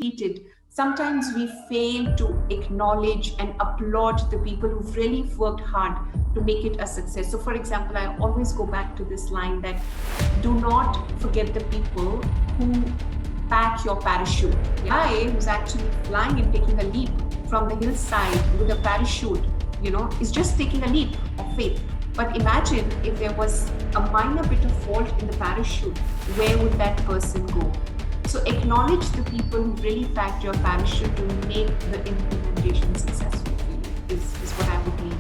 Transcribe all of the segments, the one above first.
repeated, sometimes we fail to acknowledge and applaud the people who've really worked hard to make it a success. So, for example, I always go back to this line that do not forget the people who pack your parachute. The guy who's actually flying and taking a leap from the hillside with a parachute, is just taking a leap of faith. But imagine if there was a minor bit of fault in the parachute, where would that person go? So acknowledge the people who really packed your parachute to make the implementation successful for you is what I would leave.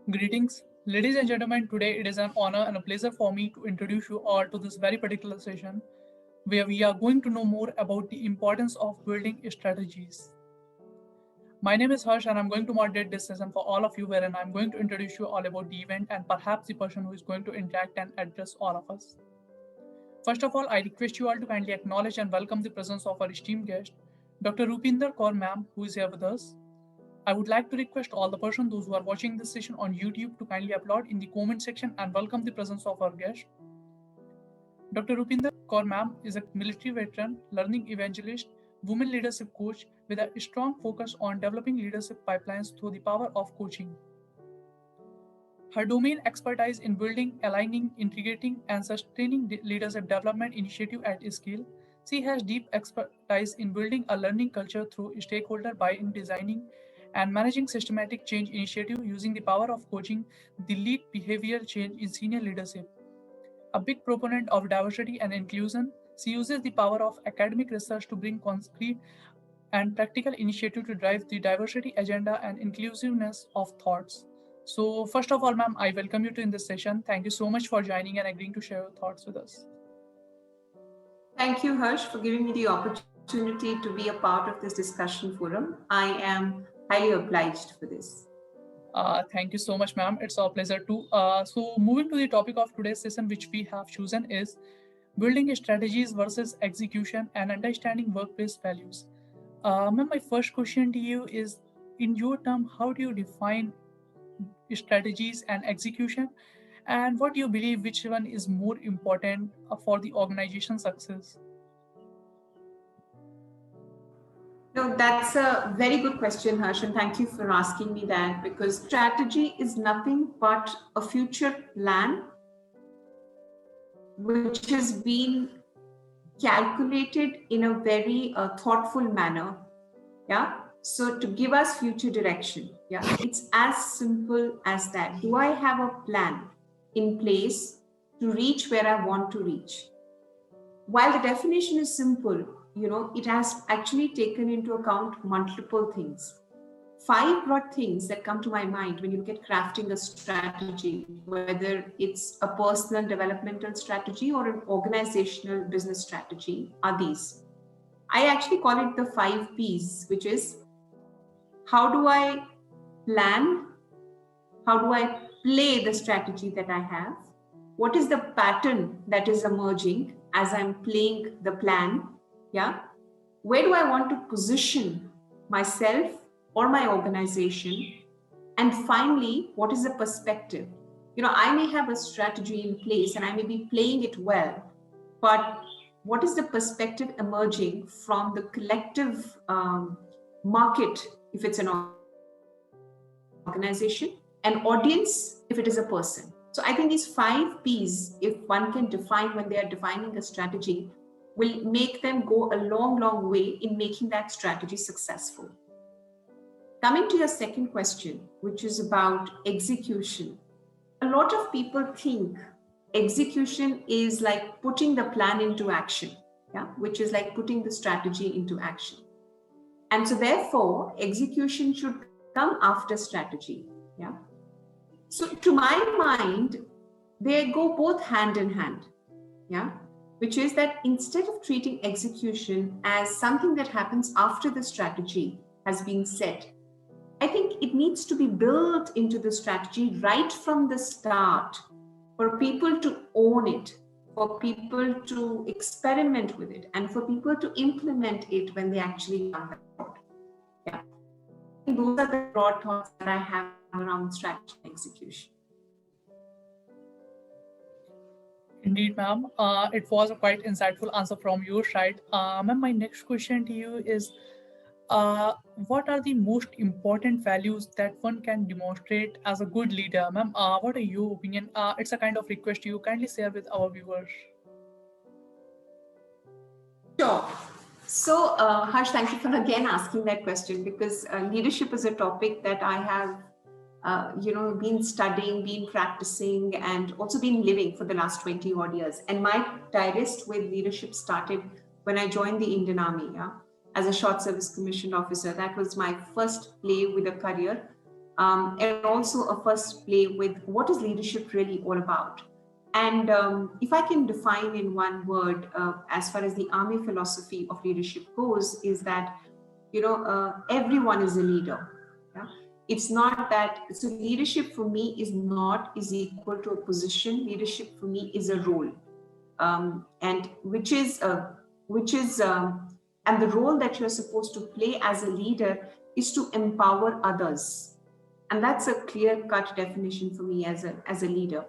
Greetings, ladies and gentlemen. Today it is an honor and a pleasure for me to introduce you all to this very particular session where we are going to know more about the importance of building strategies. My name is Harsh and I'm going to moderate this session for all of you, wherein I'm going to introduce you all about the event and perhaps the person who is going to interact and address all of us. First of all, I request you all to kindly acknowledge and welcome the presence of our esteemed guest, Dr. Rupinder Kaur ma'am, who is here with us. I would like to request all the persons, those who are watching this session on YouTube, to kindly applaud in the comment section and welcome the presence of our guest. Dr. Rupinder Kaur ma'am is a military veteran, learning evangelist, women leadership coach with a strong focus on developing leadership pipelines through the power of coaching. Her domain expertise in building, aligning, integrating, and sustaining leadership development initiative at scale. She has deep expertise in building a learning culture through stakeholder buy-in, designing and managing systematic change initiative using the power of coaching, the lead behavioral change in senior leadership. A big proponent of diversity and inclusion, she uses the power of academic research to bring concrete and practical initiative to drive the diversity agenda and inclusiveness of thoughts. So, first of all, ma'am, I welcome you to in this session. Thank you so much for joining and agreeing to share your thoughts with us. Thank you, Harsh, for giving me the opportunity to be a part of this discussion forum. I am highly obliged for this. Thank you so much, ma'am. It's our pleasure too. So, moving to the topic of today's session, which we have chosen is building strategies versus execution and understanding workplace values. Ma'am, my first question to you is, in your term, how do you define strategies and execution, and what do you believe which one is more important for the organization success? No, that's a very good question, Harsh, and thank you for asking me that, because strategy is nothing but a future plan which has been calculated in a very thoughtful manner. Yeah. So to give us future direction. Yeah. It's as simple as that. Do I have a plan in place to reach where I want to reach? While the definition is simple, it has actually taken into account multiple things. 5 broad things that come to my mind when you look at crafting a strategy, whether it's a personal developmental strategy or an organizational business strategy, are these. I actually call it the 5 P's, which is: how do I plan? How do I play the strategy that I have? What is the pattern that is emerging as I'm playing the plan? Yeah. Where do I want to position myself or my organization? And finally, what is the perspective? I may have a strategy in place and I may be playing it well, but what is the perspective emerging from the collective market, if it's an organization, an audience, if it is a person? So I think these 5 P's, if one can define when they are defining a strategy, will make them go a long, long way in making that strategy successful. Coming to your second question, which is about execution. A lot of people think execution is like putting the plan into action, which is like putting the strategy into action. And so therefore, execution should come after strategy. Yeah. So to my mind, they go both hand in hand. Yeah. Which is that instead of treating execution as something that happens after the strategy has been set, I think it needs to be built into the strategy right from the start for people to own it, for people to experiment with it, and for people to implement it when they actually come back. Yeah. I think those are the broad thoughts that I have around strategy and execution. Indeed, ma'am. It was a quite insightful answer from your side. Ma'am, my next question to you is what are the most important values that one can demonstrate as a good leader? Ma'am, what are your opinion? It's a kind of request you kindly share with our viewers. Sure. So, Harsh, thank you for again asking that question, because leadership is a topic that I have, been studying, been practicing, and also been living for the last 20 odd years. And my tirist with leadership started when I joined the Indian Army, as a short service commissioned officer. That was my first play with a career, and also a first play with what is leadership really all about. And if I can define in one word, as far as the Army philosophy of leadership goes, is that everyone is a leader. Yeah? It's not that. So leadership for me is equal to a position. Leadership for me is a role, and and the role that you're supposed to play as a leader is to empower others, and that's a clear-cut definition for me as a leader.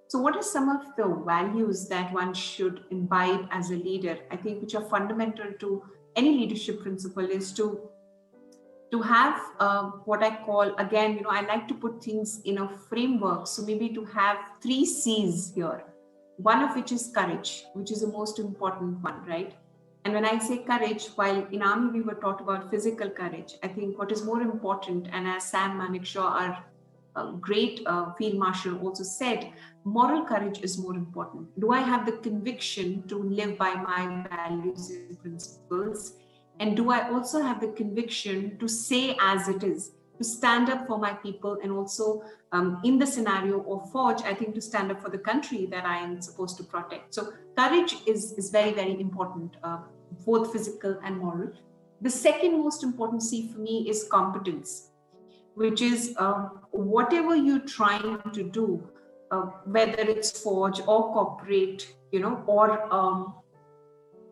So what are some of the values that one should imbibe as a leader? I think which are fundamental to any leadership principle is to have what I call, again, I like to put things in a framework. So maybe to have 3 C's here, one of which is courage, which is the most important one, right? And when I say courage, while in Army we were taught about physical courage, I think what is more important, and as Sam Manekshaw, our great field marshal, also said, moral courage is more important. Do I have the conviction to live by my values and principles? And do I also have the conviction to say as it is, to stand up for my people, and also in the scenario of Forge, I think to stand up for the country that I am supposed to protect. So courage is very, very important, both physical and moral. The second most important C for me is competence, which is whatever you're trying to do, whether it's Forge or corporate, or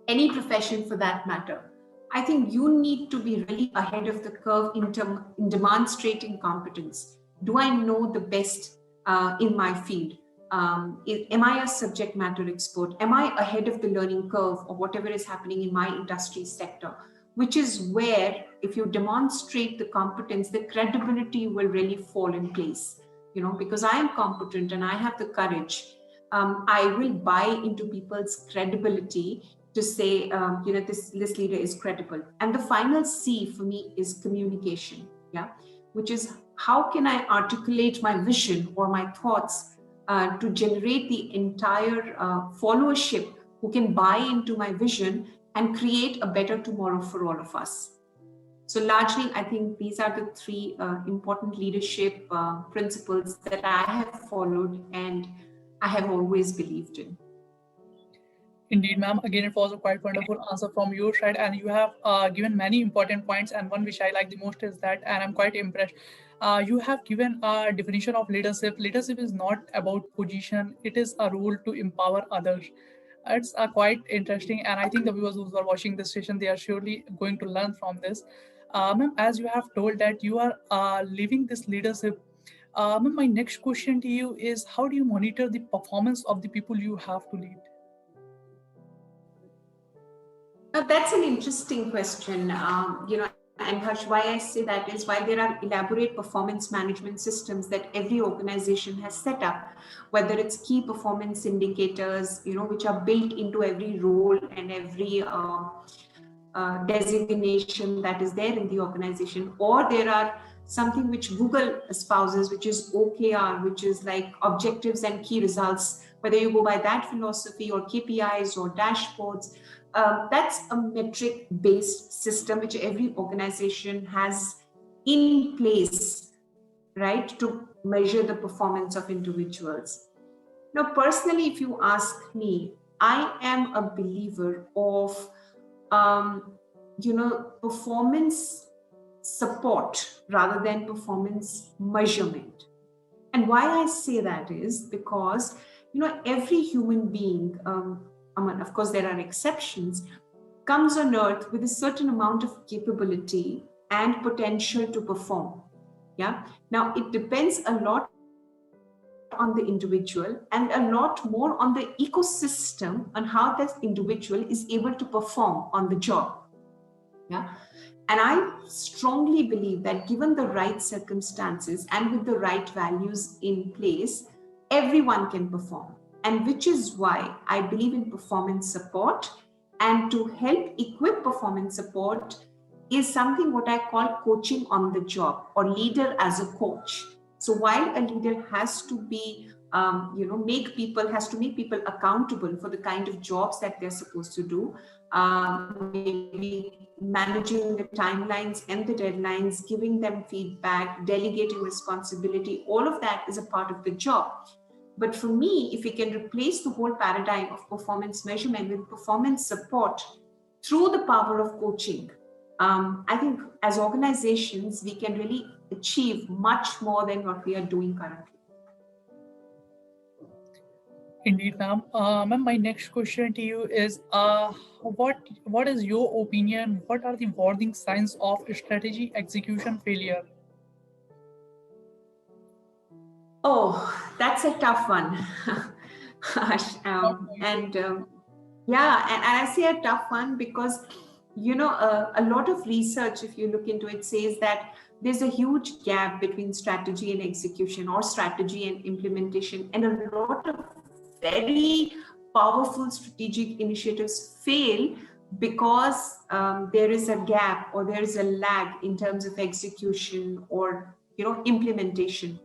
any profession for that matter. I think you need to be really ahead of the curve in demonstrating competence. Do I know the best in my field? Am I a subject matter expert? Am I ahead of the learning curve or whatever is happening in my industry sector? Which is where, if you demonstrate the competence, the credibility will really fall in place. Because I am competent and I have the courage, I will buy into people's credibility to say, this leader is credible. And the final C for me is communication, which is how can I articulate my vision or my thoughts to generate the entire followership who can buy into my vision and create a better tomorrow for all of us. So largely, I think these are the 3 important leadership principles that I have followed and I have always believed in. Indeed, ma'am. Again, it was a quite wonderful answer from your side, and you have given many important points. And one which I like the most is that, and I'm quite impressed. You have given a definition of leadership. Leadership is not about position; it is a role to empower others. It's quite interesting, and I think the viewers who are watching this session, they are surely going to learn from this. Ma'am, as you have told that you are living this leadership. Ma'am, my next question to you is: how do you monitor the performance of the people you have to lead? That's an interesting question. And Harsh, why I say that is while there are elaborate performance management systems that every organization has set up, whether it's key performance indicators, which are built into every role and every designation that is there in the organization, or there are something which Google espouses, which is OKR, which is like objectives and key results, whether you go by that philosophy or KPIs or dashboards. That's a metric-based system which every organization has in place, right, to measure the performance of individuals. Now, personally, if you ask me, I am a believer of, performance support rather than performance measurement. And why I say that is because, every human being, of course, there are exceptions, comes on earth with a certain amount of capability and potential to perform. Yeah. Now, it depends a lot on the individual and a lot more on the ecosystem on how this individual is able to perform on the job. Yeah. And I strongly believe that given the right circumstances and with the right values in place, everyone can perform. And which is why I believe in performance support. And to help equip performance support is something what I call coaching on the job, or leader as a coach. So while a leader has to be, make people accountable for the kind of jobs that they're supposed to do, maybe managing the timelines and the deadlines, giving them feedback, delegating responsibility, all of that is a part of the job. But for me, if we can replace the whole paradigm of performance measurement with performance support through the power of coaching, I think as organizations, we can really achieve much more than what we are doing currently. Indeed, ma'am. Ma'am, my next question to you is, what is your opinion? What are the warning signs of strategy execution failure? Oh, that's a tough one. And I say a tough one because, a lot of research, if you look into it, says that there's a huge gap between strategy and execution, or strategy and implementation, and a lot of very powerful strategic initiatives fail because there is a gap or there is a lag in terms of execution or implementation.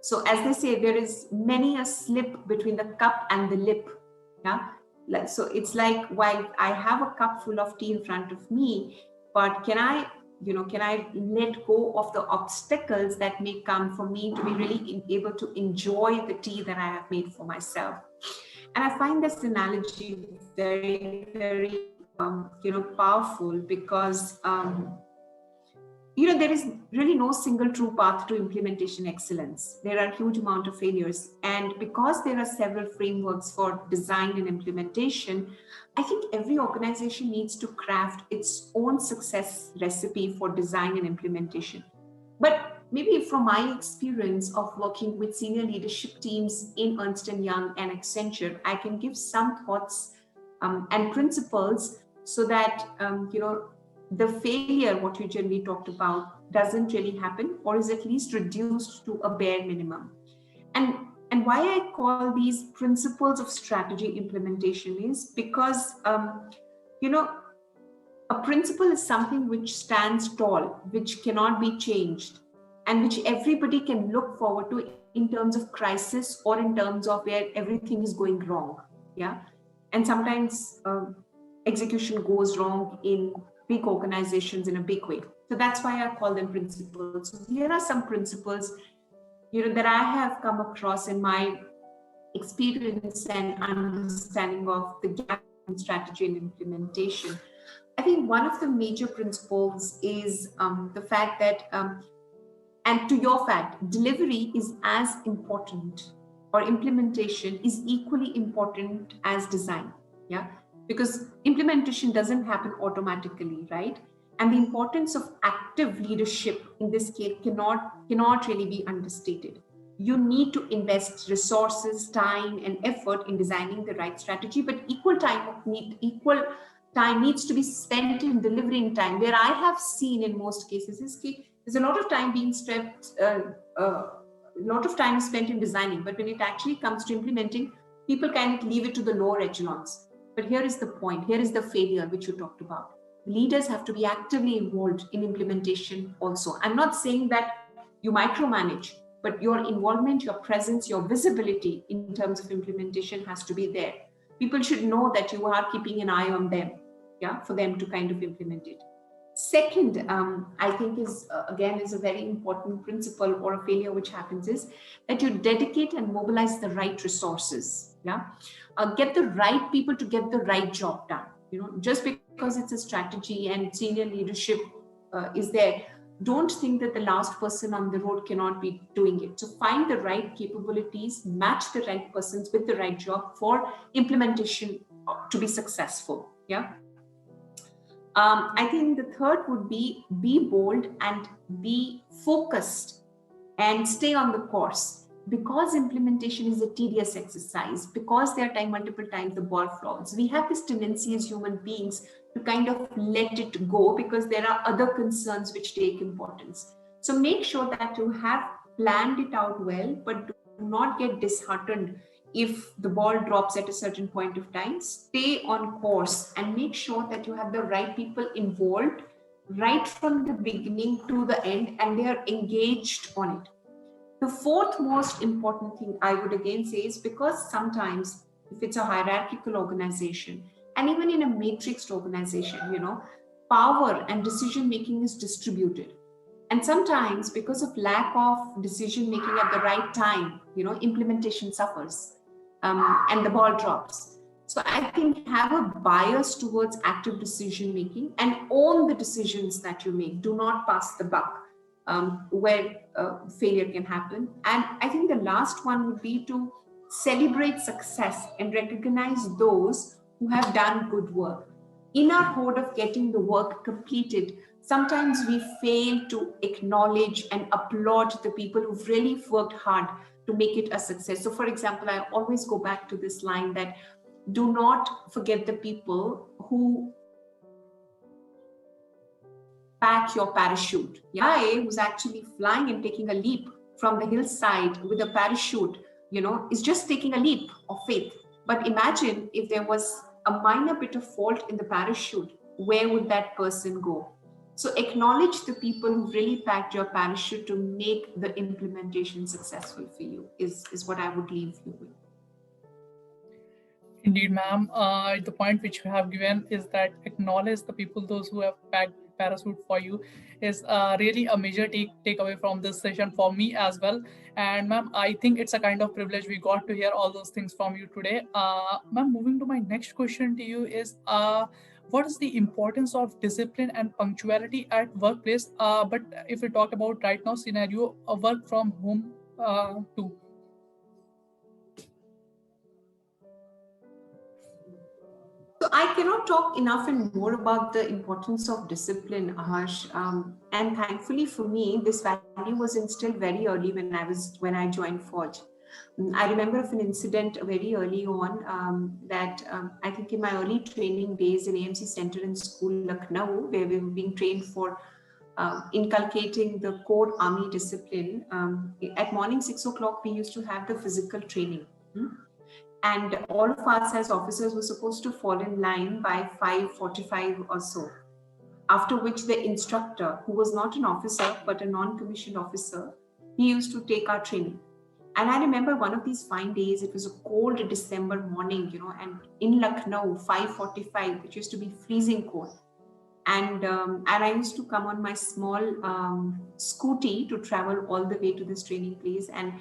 So as they say, there is many a slip between the cup and the lip. Yeah. So it's like, while I have a cup full of tea in front of me, but can I let go of the obstacles that may come for me to be really able to enjoy the tea that I have made for myself? And I find this analogy very, very, powerful because, there is really no single true path to implementation excellence. There are a huge amount of failures. And because there are several frameworks for design and implementation, I think every organization needs to craft its own success recipe for design and implementation. But maybe from my experience of working with senior leadership teams in Ernst & Young and Accenture, I can give some thoughts and principles so that, the failure, what you generally talked about, doesn't really happen, or is at least reduced to a bare minimum. And why I call these principles of strategy implementation is because, a principle is something which stands tall, which cannot be changed, and which everybody can look forward to in terms of crisis or in terms of where everything is going wrong. Yeah. And sometimes execution goes wrong in big organizations in a big way. So that's why I call them principles. So here are some principles, that I have come across in my experience and understanding of the gap in strategy and implementation. I think one of the major principles is the fact that, and to your fact, delivery is as important, or implementation is equally important as design. Yeah. Because implementation doesn't happen automatically, right? And the importance of active leadership in this case cannot really be understated. You need to invest resources, time, and effort in designing the right strategy, but equal time needs to be spent in delivering time. Where I have seen in most cases is there's a lot of time being spent, a lot of time is spent in designing, but when it actually comes to implementing, people kind of leave it to the lower echelons. But here is the point, here is the failure which you talked about. Leaders have to be actively involved in implementation also. I'm not saying that you micromanage, but your involvement, your presence, your visibility in terms of implementation has to be there. People should know that you are keeping an eye on them, yeah, for them to kind of implement it. Second, I think is again is a very important principle or a failure which happens is that you dedicate and mobilize the right resources. Yeah, get the right people to get the right job done. Just because it's a strategy and senior leadership is there, don't think that the last person on the road cannot be doing it. So find the right capabilities, match the right persons with the right job for implementation to be successful. Yeah. I think the third would be bold and be focused and stay on the course, because implementation is a tedious exercise, because there are multiple times the ball falls. We have this tendency as human beings to kind of let it go because there are other concerns which take importance. So make sure that you have planned it out well, but do not get disheartened if the ball drops at a certain point of time. Stay on course and make sure that you have the right people involved right from the beginning to the end and they are engaged on it. The fourth most important thing I would again say is, because sometimes if it's a hierarchical organization and even in a matrixed organization, power and decision making is distributed. And sometimes because of lack of decision making at the right time, implementation suffers and the ball drops. So I think have a bias towards active decision making and own the decisions that you make. Do not pass the buck where failure can happen. And I think the last one would be to celebrate success and recognize those who have done good work. In our hope of getting the work completed, sometimes we fail to acknowledge and applaud the people who've really worked hard to make it a success. So for example, I always go back to this line that do not forget the people who pack your parachute. Guy who's actually flying and taking a leap from the hillside with a parachute, is just taking a leap of faith. But imagine if there was a minor bit of fault in the parachute, where would that person go? So acknowledge the people who really packed your parachute to make the implementation successful for you is what I would leave you with. Indeed, ma'am. The point which you have given is that acknowledge the people, those who have packed parachute for you, is really a major takeaway from this session for me as well. And ma'am, I think it's a kind of privilege we got to hear all those things from you today. Ma'am, moving to my next question to you is, what is the importance of discipline and punctuality at workplace? But if we talk about right now scenario, work from home too. So I cannot talk enough and more about the importance of discipline, Harsh. And thankfully for me, this value was instilled very early when I joined Forge. I remember of an incident very early on that I think in my early training days in AMC Center in school, Lucknow, where we were being trained for inculcating the core army discipline. At morning 6 o'clock, we used to have the physical training. And all of us as officers were supposed to fall in line by 5:45 or so. After which the instructor, who was not an officer but a non-commissioned officer, he used to take our training. And I remember one of these fine days, it was a cold December morning, and in Lucknow, 5:45, which used to be freezing cold. And I used to come on my small scooty to travel all the way to this training place. And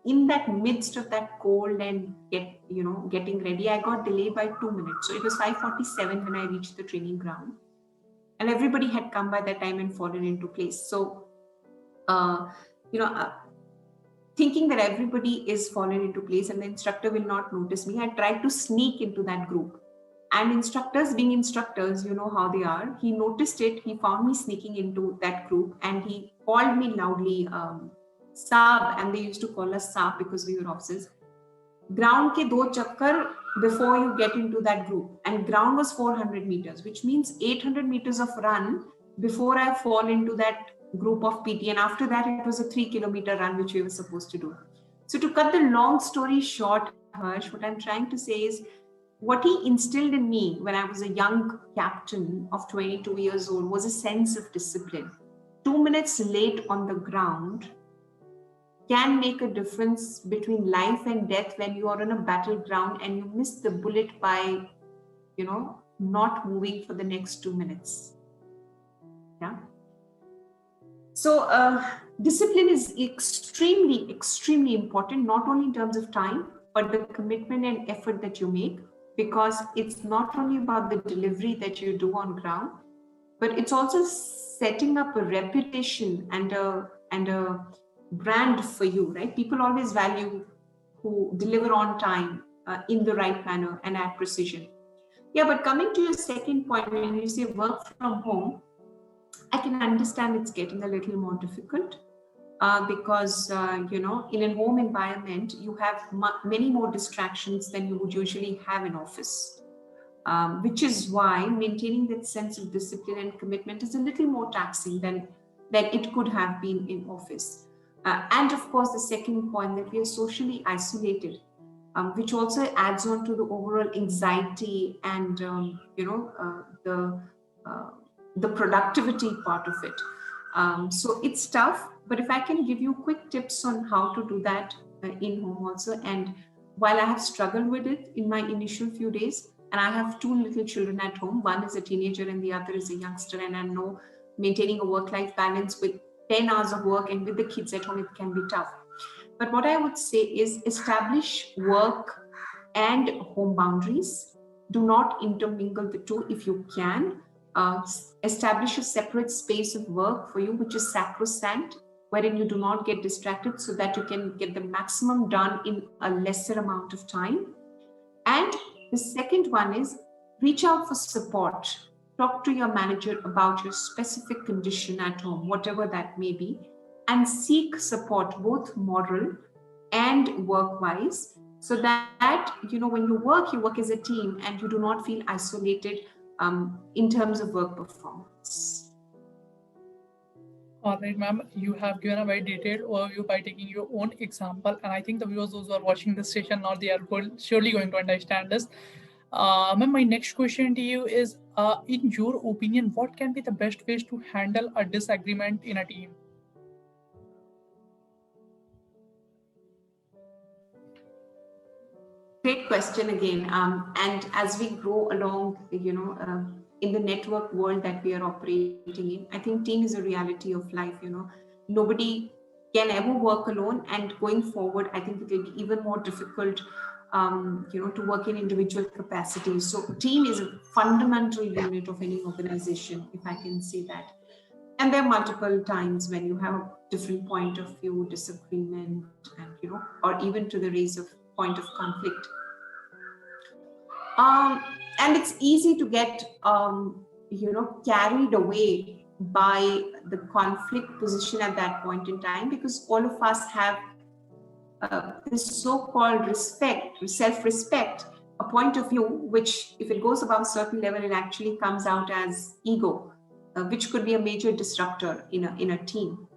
in that midst of that cold and getting ready, I got delayed by 2 minutes. So it was 5:47 when I reached the training ground, and everybody had come by that time and fallen into place. So, thinking that everybody is fallen into place and the instructor will not notice me, I tried to sneak into that group. And instructors, being instructors, you know how they are. He noticed it. He found me sneaking into that group, and he called me loudly. Saab, and they used to call us Saab because we were officers. Ground ke 2 chakkar before you get into that group, and ground was 400 meters, which means 800 meters of run before I fall into that group of PT, and after that it was a 3-kilometer run which we were supposed to do. So to cut the long story short, Harsh, what I'm trying to say is what he instilled in me when I was a young captain of 22 years old was a sense of discipline. 2 minutes late on the ground can make a difference between life and death when you are on a battleground and you miss the bullet by, not moving for the next 2 minutes. Yeah. So discipline is extremely, extremely important, not only in terms of time, but the commitment and effort that you make, because it's not only about the delivery that you do on ground, but it's also setting up a reputation and a brand for you, right? People always value who deliver on time, in the right manner and at precision. Yeah, but coming to your second point, when you say work from home, I can understand it's getting a little more difficult, because in a home environment you have many more distractions than you would usually have in office, which is why maintaining that sense of discipline and commitment is a little more taxing than it could have been in office. And of course, the second point, that we are socially isolated, which also adds on to the overall anxiety and uh, the productivity part of it. So it's tough, but if I can give you quick tips on how to do that in home also, and while I have struggled with it in my initial few days, and I have two little children at home, one is a teenager and the other is a youngster, and I know maintaining a work-life balance with 10 hours of work and with the kids at home, it can be tough. But what I would say is establish work and home boundaries. Do not intermingle the two if you can. Establish a separate space of work for you, which is sacrosanct, wherein you do not get distracted so that you can get the maximum done in a lesser amount of time. And the second one is reach out for support. Talk to your manager about your specific condition at home, whatever that may be, and seek support, both moral and work wise, so that when you work as a team and you do not feel isolated in terms of work performance. All right, ma'am, you have given a very detailed overview by taking your own example, and I think the viewers those who are watching this session now, they are surely going to understand this. Ma'am, my next question to you is, in your opinion, what can be the best ways to handle a disagreement in a team? Great question again. And as we grow along, in the network world that we are operating in, I think team is a reality of life. Nobody can ever work alone, and going forward, I think it will be even more difficult, to work in individual capacities. So, team is a fundamental unit of any organization, if I can say that. And there are multiple times when you have a different point of view, disagreement, and or even to the raise of point of conflict. And it's easy to get carried away by the conflict position at that point in time, because all of us have this so-called self-respect, a point of view which, if it goes above a certain level, it actually comes out as ego, which could be a major disruptor in a team.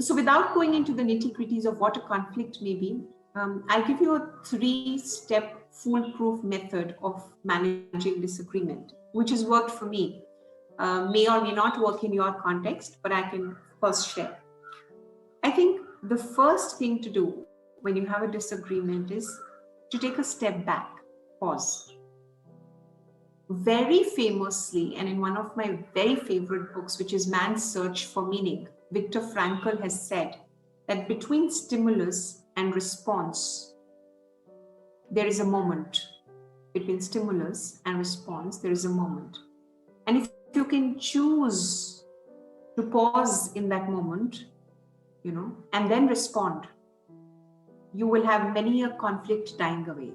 So without going into the nitty-gritties of what a conflict may be, I'll give you a 3-step foolproof method of managing disagreement, which has worked for me. May or may not work in your context, but I can first share. I think the first thing to do when you have a disagreement is to take a step back, pause. Very famously, and in one of my very favorite books, which is Man's Search for Meaning, Viktor Frankl has said that between stimulus and response, there is a moment. Between stimulus and response, there is a moment. And if you can choose to pause in that moment, and then respond, you will have many a conflict dying away.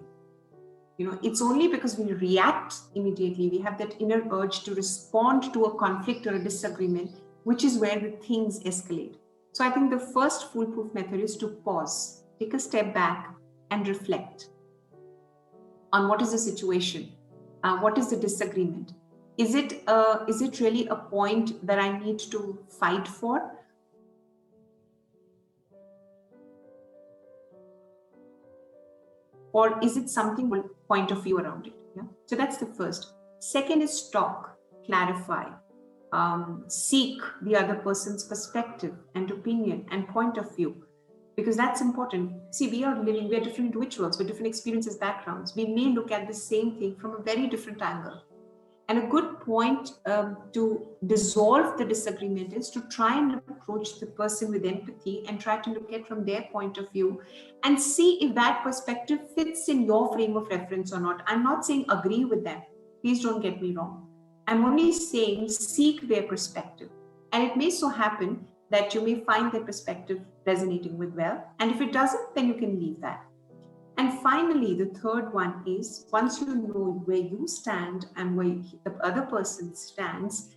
It's only because we react immediately, we have that inner urge to respond to a conflict or a disagreement, which is where the things escalate. So I think the first foolproof method is to pause, take a step back, and reflect on what is the situation, what is the disagreement. Is it really a point that I need to fight for? Or is it something point of view around it? Yeah. So that's the first. Second is talk, clarify. seek the other person's perspective and opinion and point of view, because that's important. See, we are different individuals with different experiences, backgrounds. We may look at the same thing from a very different angle. And a good point to dissolve the disagreement is to try and approach the person with empathy and try to look at from their point of view and see if that perspective fits in your frame of reference or not. I'm not saying agree with them. Please don't get me wrong. I'm only saying seek their perspective. And it may so happen that you may find their perspective resonating with well. And if it doesn't, then you can leave that. And finally, the third one is, once you know where you stand and where the other person stands,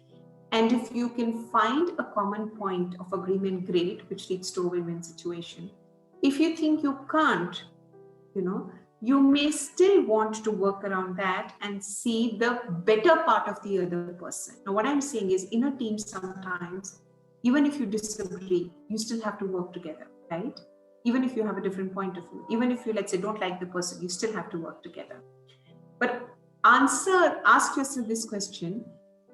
and if you can find a common point of agreement, great, which leads to a win-win situation. If you think you can't, you may still want to work around that and see the better part of the other person. Now, what I'm saying is, in a team sometimes, even if you disagree, you still have to work together, right? Even if you have a different point of view, even if you, let's say, don't like the person, you still have to work together. But ask yourself this question: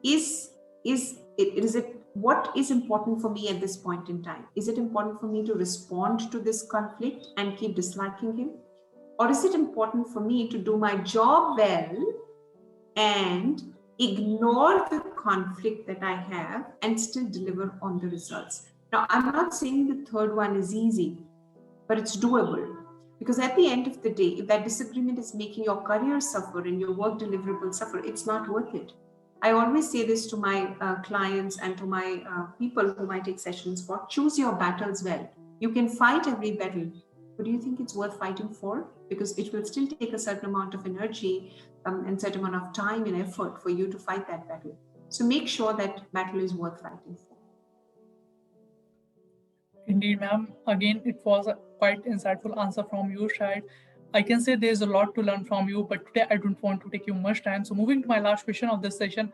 is it what is important for me at this point in time? Is it important for me to respond to this conflict and keep disliking him? Or is it important for me to do my job well and ignore the conflict that I have and still deliver on the results? Now, I'm not saying the third one is easy, but it's doable. Because at the end of the day, if that disagreement is making your career suffer and your work deliverables suffer, it's not worth it. I always say this to my clients and to my people whom I take sessions for: choose your battles well. You can fight every battle, but do you think it's worth fighting for? Because it will still take a certain amount of energy and certain amount of time and effort for you to fight that battle. So make sure that battle is worth fighting for. Indeed, ma'am. Again, it was a quite insightful answer from your side. I can say there's a lot to learn from you, but today I don't want to take you much time. So, moving to my last question of this session,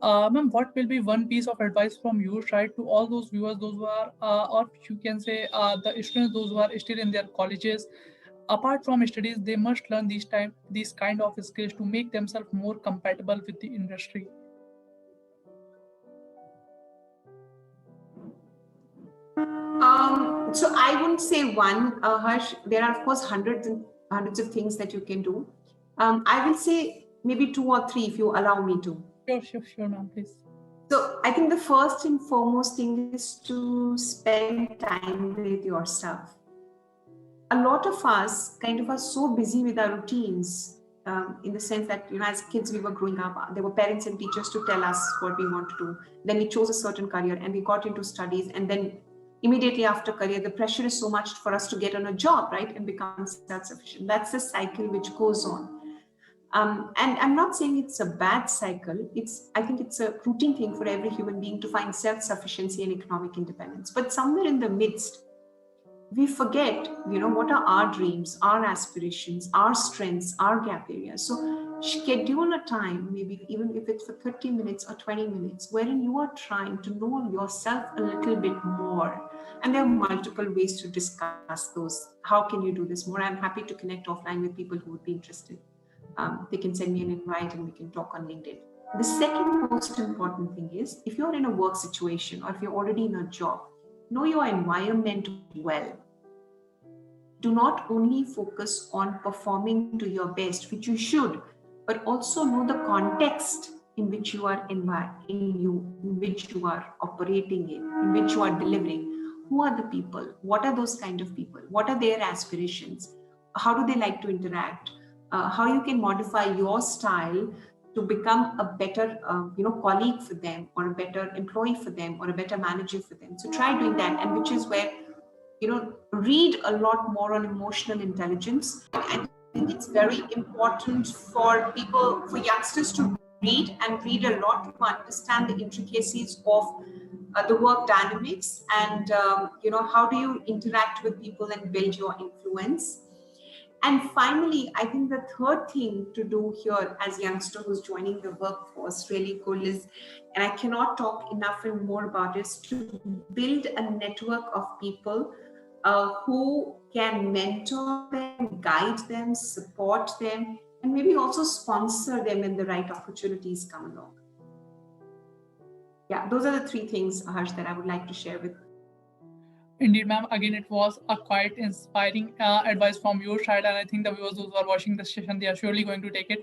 ma'am, what will be one piece of advice from your side to all those viewers, those who are, or you can say, the students, those who are still in their colleges? Apart from studies, they must learn these kind of skills to make themselves more compatible with the industry. So I wouldn't say one, Harsh. There are, of course, hundreds and hundreds of things that you can do. I will say maybe two or three if you allow me to. Sure, ma'am, please. So I think the first and foremost thing is to spend time with yourself. A lot of us kind of are so busy with our routines, in the sense that, as kids, we were growing up, there were parents and teachers to tell us what we want to do. Then we chose a certain career and we got into studies, and then immediately after career, the pressure is so much for us to get on a job, right, and become self-sufficient. That's the cycle which goes on. And I'm not saying it's a bad cycle. I think it's a routine thing for every human being to find self-sufficiency and economic independence. But somewhere in the midst, we forget, what are our dreams, our aspirations, our strengths, our gap areas. So schedule a time, maybe even if it's for 30 minutes or 20 minutes, wherein you are trying to know yourself a little bit more. And there are multiple ways to discuss those. How can you do this more? I'm happy to connect offline with people who would be interested. They can send me an invite and we can talk on LinkedIn. The second most important thing is, if you're in a work situation or if you're already in a job, know your environment well. Do not only focus on performing to your best, which you should, but also know the context in which you are in which you are operating in which you are delivering. Who are the people? What are those kind of people? What are their aspirations? How do they like to interact? How you can modify your style to become a better colleague for them, or a better employee for them, or a better manager for them. So try doing that, and which is where read a lot more on emotional intelligence. I think it's very important for people, for youngsters, to read and read a lot to understand the intricacies of the work dynamics, and how do you interact with people and build your influence. And finally, I think the third thing to do here as a youngster who's joining the workforce, really cool, is, and I cannot talk enough and more about it, is to build a network of people who can mentor them, guide them, support them, and maybe also sponsor them when the right opportunities come along. yeah, those are the three things, Harsh, that I would like to share with. Indeed, ma'am. Again, it was a quite inspiring advice from your side, and I think the viewers who are watching this session, they are surely going to take it.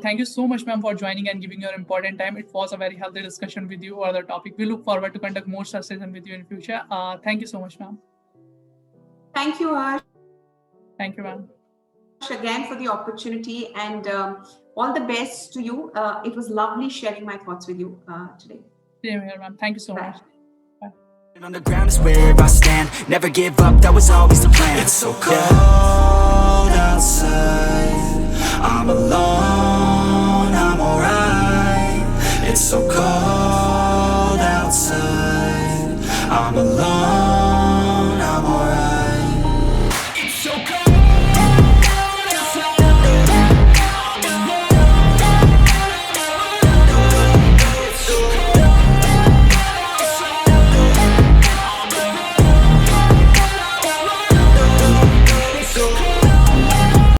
Thank you so much, ma'am, for joining and giving your important time. It was a very healthy discussion with you over the topic. We look forward to conduct more such sessions with you in future. Thank you so much, ma'am. Thank you, Harsh, Thank you, ma'am. again for the opportunity, and all the best to you. It was lovely sharing my thoughts with you today. Same here, ma'am. Thank you so Bye. much. Bye. On the ground is where I stand. Never give up, that was always the plan. It's so cold outside, I'm alone